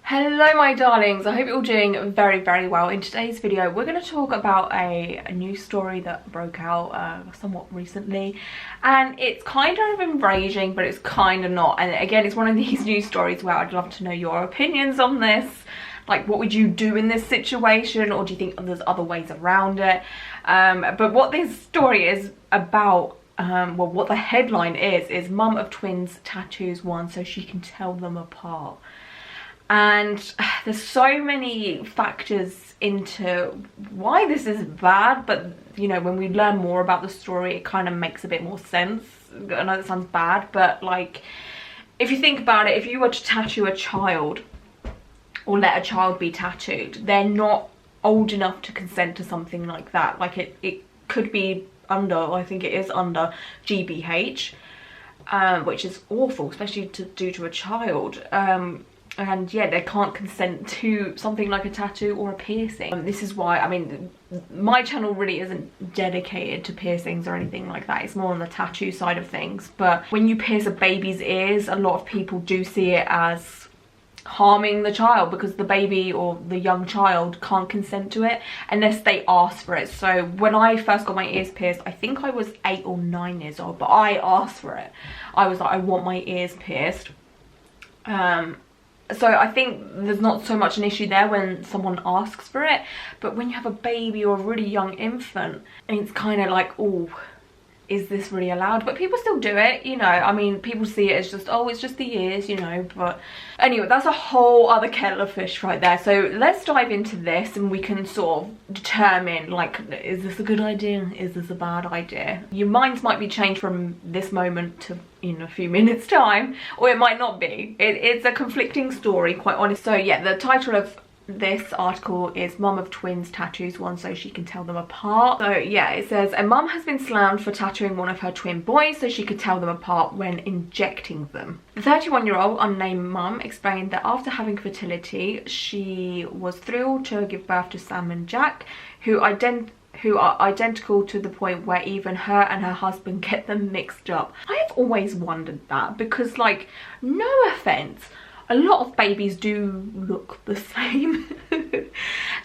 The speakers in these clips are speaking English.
Hello my darlings, I hope you're all doing very well. In today's video we're going to talk about a news story that broke out somewhat recently, and it's kind of enraging but it's kind of not. And again, it's one of these news stories where I'd love to know your opinions on this. Like, what would you do in this situation, or do you think there's other ways around it? But what this story is about, well, what the headline is mum of twins tattoos one so she can tell them apart. And there's so many factors into why this is bad, but you know, when we learn more about the story it kind of makes a bit more sense. I know that sounds bad, but like, if you think about it, if you were to tattoo a child or let a child be tattooed, they're not old enough to consent to something like that. Like, it could be under, I think it is under GBH, which is awful, especially to do to a child. And yeah, they can't consent to something like a tattoo or a piercing. This is why, I mean, my channel really isn't dedicated to piercings or anything like that. It's more on the tattoo side of things. But when you pierce a baby's ears, a lot of people do see it as harming the child, because the baby or the young child can't consent to it unless they ask for it. So when I first got my ears pierced, I think I was 8 or 9 years old, but I asked for it. I was like, I want my ears pierced. So I think there's not so much an issue there when someone asks for it, but when you have a baby or a really young infant, it's kind of like, oh, is this really allowed? But people still do it, you know. I mean, people see it as just, oh, it's just the ears, you know. But anyway, that's a whole other kettle of fish right there. So let's dive into this and we can sort of determine, like, is this a good idea? Is this a bad idea? Your minds might be changed from this moment to in a few minutes time, or it might not be. It's a conflicting story, quite honest. So yeah, the title of this article is Mum of Twins Tattoos One so she can tell them apart. So yeah, it says a mum has been slammed for tattooing one of her twin boys so she could tell them apart when injecting them. The 31-year-old unnamed mum explained that after having fertility, she was thrilled to give birth to Sam and Jack, who are identical to the point where even her and her husband get them mixed up. I have always wondered that, because, like, no offense, a lot of babies do look the same. Do you know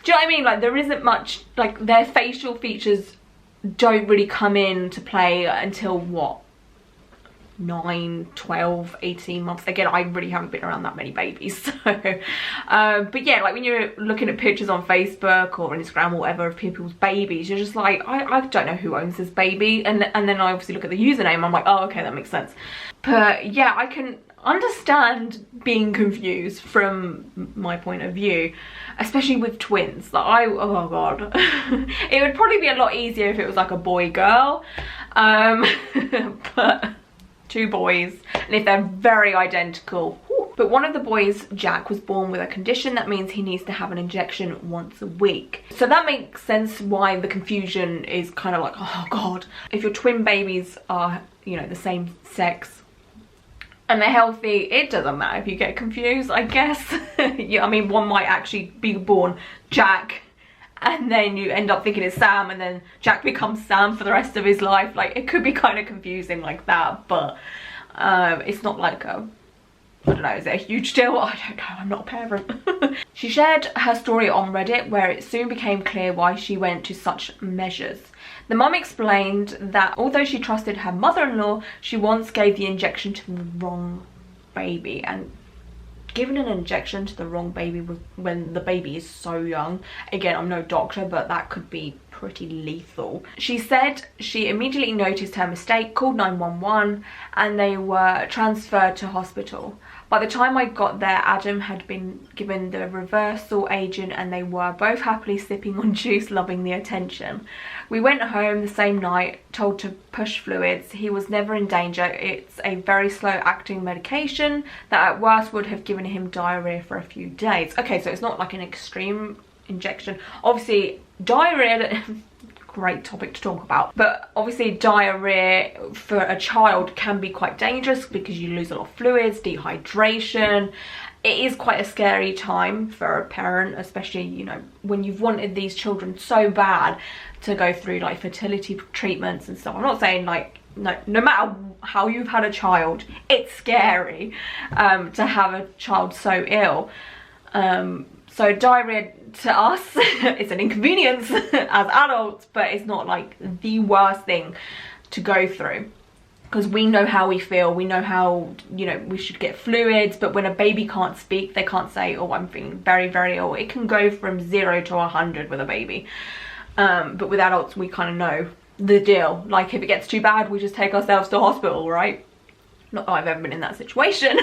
what I mean? Like, there isn't much, like, their facial features don't really come into play until what, 9, 12, 18 months. Again, I really haven't been around that many babies, so but yeah, like, when you're looking at pictures on Facebook or Instagram or whatever of people's babies, you're just like, I don't know who owns this baby, and then I obviously look at the username, I'm like, oh, okay, that makes sense. But yeah, I can understand being confused from my point of view, especially with twins. Like, oh god, it would probably be a lot easier if it was like a boy girl, but 2 boys, and if they're very identical. But one of the boys, Jack, was born with a condition that means he needs to have an injection once a week. So that makes sense why the confusion is kind of like, oh god. If your twin babies are, you know, the same sex and they're healthy, it doesn't matter if you get confused, I guess. Yeah, I mean, one might actually be born Jack and then you end up thinking it's Sam, and then Jack becomes Sam for the rest of his life. Like, it could be kind of confusing like that, but it's not like a, I don't know, is it a huge deal? I don't know, I'm not a parent. She shared her story on Reddit, where it soon became clear why she went to such measures. The mum explained that although she trusted her mother-in-law, she once gave the injection to the wrong baby, and giving an injection to the wrong baby when the baby is so young, again, I'm no doctor, but that could be pretty lethal. She said she immediately noticed her mistake, called 911, and they were transferred to hospital. By the time I got there, Adam had been given the reversal agent and they were both happily sipping on juice, loving the attention. We went home the same night, told to push fluids. He was never in danger. It's a very slow acting medication that at worst would have given him diarrhea for a few days. Okay, so it's not like an extreme injection. Obviously, diarrhea, great topic to talk about, but obviously diarrhea for a child can be quite dangerous because you lose a lot of fluids, dehydration. It is quite a scary time for a parent, especially, you know, when you've wanted these children so bad to go through like fertility treatments and stuff. I'm not saying, like, no matter how you've had a child, it's scary to have a child so ill. So diarrhea to us it's an inconvenience as adults, but it's not like the worst thing to go through, because we know how we feel, we know how, you know, we should get fluids. But when a baby can't speak, they can't say, oh, I'm feeling very, very ill. It can go from 0 to 100 with a baby. But with adults, we kind of know the deal. Like, if it gets too bad, we just take ourselves to hospital, right? Not that I've ever been in that situation.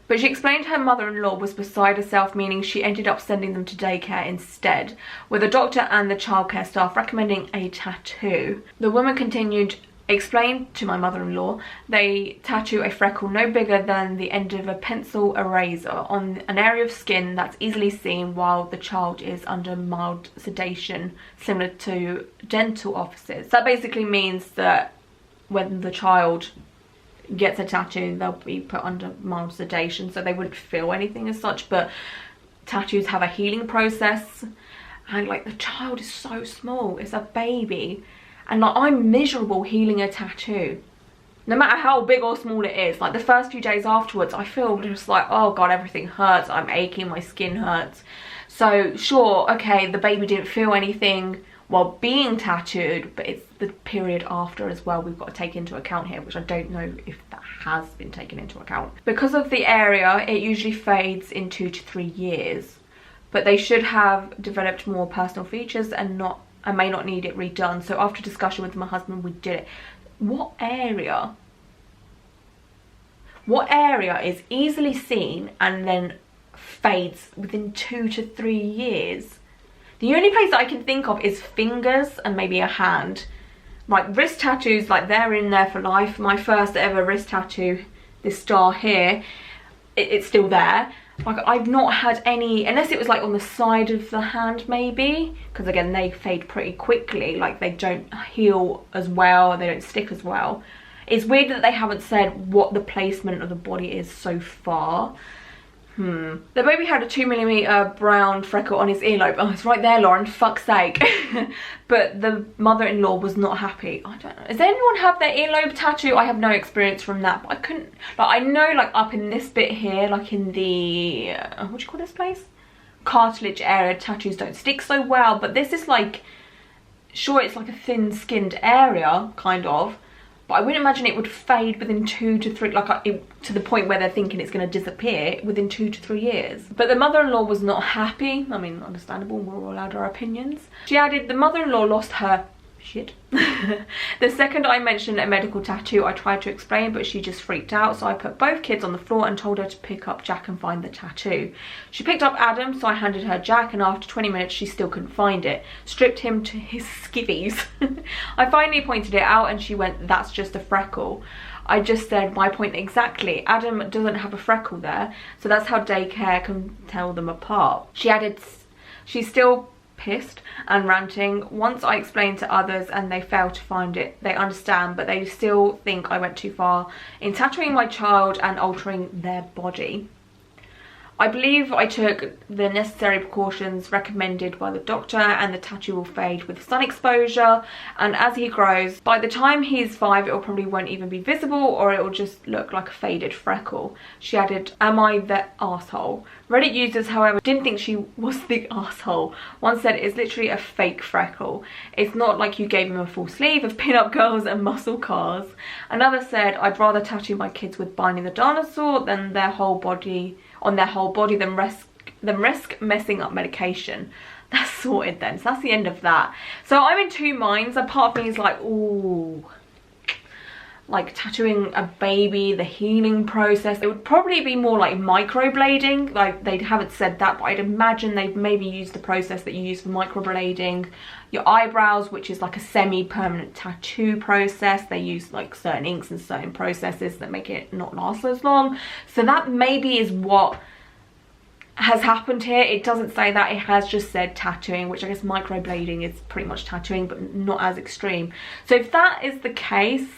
But she explained her mother-in-law was beside herself, meaning she ended up sending them to daycare instead, with the doctor and the childcare staff recommending a tattoo. The woman continued, explained to my mother-in-law they tattoo a freckle no bigger than the end of a pencil eraser on an area of skin that's easily seen while the child is under mild sedation, similar to dental offices. That basically means that when the child gets a tattoo, they'll be put under mild sedation, so they wouldn't feel anything as such. But tattoos have a healing process, and like, the child is so small, it's a baby, and like, I'm miserable healing a tattoo, no matter how big or small it is. Like, the first few days afterwards, I feel just like, oh god, everything hurts, I'm aching, my skin hurts. So sure, okay, the baby didn't feel anything while being tattooed, but it's the period after as well we've got to take into account here, which I don't know if that has been taken into account. Because of the area, it usually fades in 2 to 3 years, but they should have developed more personal features and may not need it redone. So after discussion with my husband, we did it. What area is easily seen and then fades within 2 to 3 years? The only place that I can think of is fingers and maybe a hand. Like, wrist tattoos, like, they're in there for life. My first ever wrist tattoo, this star here, it's still there. Like, I've not had any, unless it was like on the side of the hand maybe, because again, they fade pretty quickly. Like, they don't heal as well, they don't stick as well. It's weird that they haven't said what the placement of the body is so far. The baby had a 2mm brown freckle on his earlobe. Oh, it's right there, Lauren, fuck's sake. But the mother-in-law was not happy. I don't know. Does anyone have their earlobe tattoo? I have no experience from that, but I couldn't, like, I know, like, up in this bit here, like in the, what do you call this place? Cartilage area, tattoos don't stick so well, but this is like, sure, it's like a thin-skinned area, kind of, but I wouldn't imagine it would fade within 2 to 3, like, to the point where they're thinking it's going to disappear within 2 to 3 years. But the mother-in-law was not happy. I mean, understandable, we're all allowed our opinions. She added, the mother-in-law lost her shit. The second I mentioned a medical tattoo, I tried to explain, but she just freaked out. So I put both kids on the floor and told her to pick up Jack and find the tattoo. She picked up Adam, so I handed her Jack, and after 20 minutes she still couldn't find it. Stripped him to his skivvies. I finally pointed it out and she went, that's just a freckle. I just said my point exactly. Adam doesn't have a freckle there, so that's how daycare can tell them apart. She added, she's still pissed and ranting. Once I explained to others and they fail to find it, they understand, but they still think I went too far in tattooing my child and altering their body. I believe I took the necessary precautions recommended by the doctor, and the tattoo will fade with sun exposure, and as he grows, by the time he's 5, it probably won't even be visible, or it will just look like a faded freckle. She added, am I the asshole? Reddit users, however, didn't think she was the asshole. One said it's literally a fake freckle. It's not like you gave him a full sleeve of pin-up girls and muscle cars. Another said, I'd rather tattoo my kids with Binding the Dinosaur than their whole body than risk messing up medication. That's sorted then. So that's the end of that. So I'm in two minds. A part of me is like, ooh, like tattooing a baby, the healing process. It would probably be more like microblading. Like, they haven't said that, but I'd imagine they've maybe used the process that you use for microblading your eyebrows, which is like a semi-permanent tattoo process. They use like certain inks and certain processes that make it not last as long. So that maybe is what has happened here. It doesn't say that, it has just said tattooing, which I guess microblading is pretty much tattooing, but not as extreme. So if that is the case,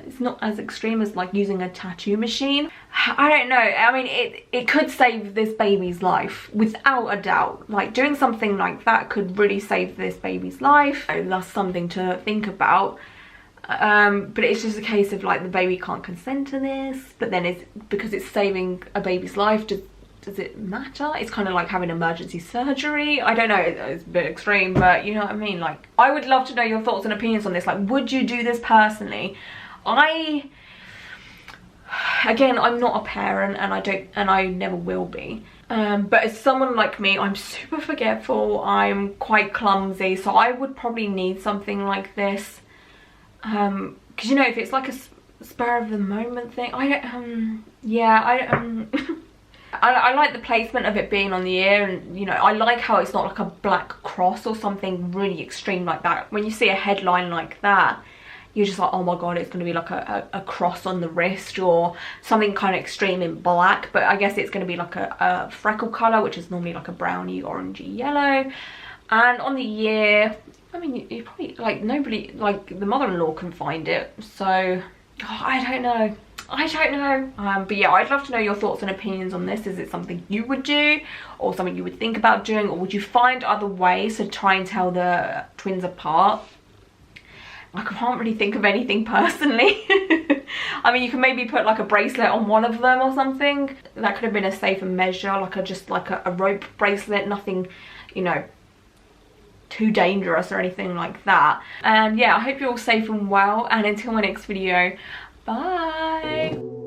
it's not as extreme as like using a tattoo machine. I don't know. I mean, it could save this baby's life without a doubt. Like, doing something like that could really save this baby's life. That's something to think about. But it's just a case of like, the baby can't consent to this, but then it's because it's saving a baby's life, does it matter? It's kind of like having emergency surgery. I don't know, it's a bit extreme, but you know what I mean? Like, I would love to know your thoughts and opinions on this. Like, would you do this personally? Again, I'm not a parent, and I never will be. But as someone like me, I'm super forgetful, I'm quite clumsy, so I would probably need something like this. Because you know, if it's like a spur of the moment thing, I like the placement of it being on the ear, and you know, I like how it's not like a black cross or something really extreme like that. When you see a headline like that, you're just like, oh my god, it's going to be like a cross on the wrist or something kind of extreme in black. But I guess it's going to be like a freckle colour, which is normally like a browny, orangey yellow. And on the ear, I mean, you probably, like, nobody, like, the mother-in-law can find it. So, I don't know. But yeah, I'd love to know your thoughts and opinions on this. Is it something you would do, or something you would think about doing, or would you find other ways to try and tell the twins apart? I can't really think of anything personally. I mean, you can maybe put like a bracelet on one of them or something. That could have been a safer measure, like just like a rope bracelet, nothing, you know, too dangerous or anything like that. And yeah, I hope you're all safe and well, and until my next video, bye.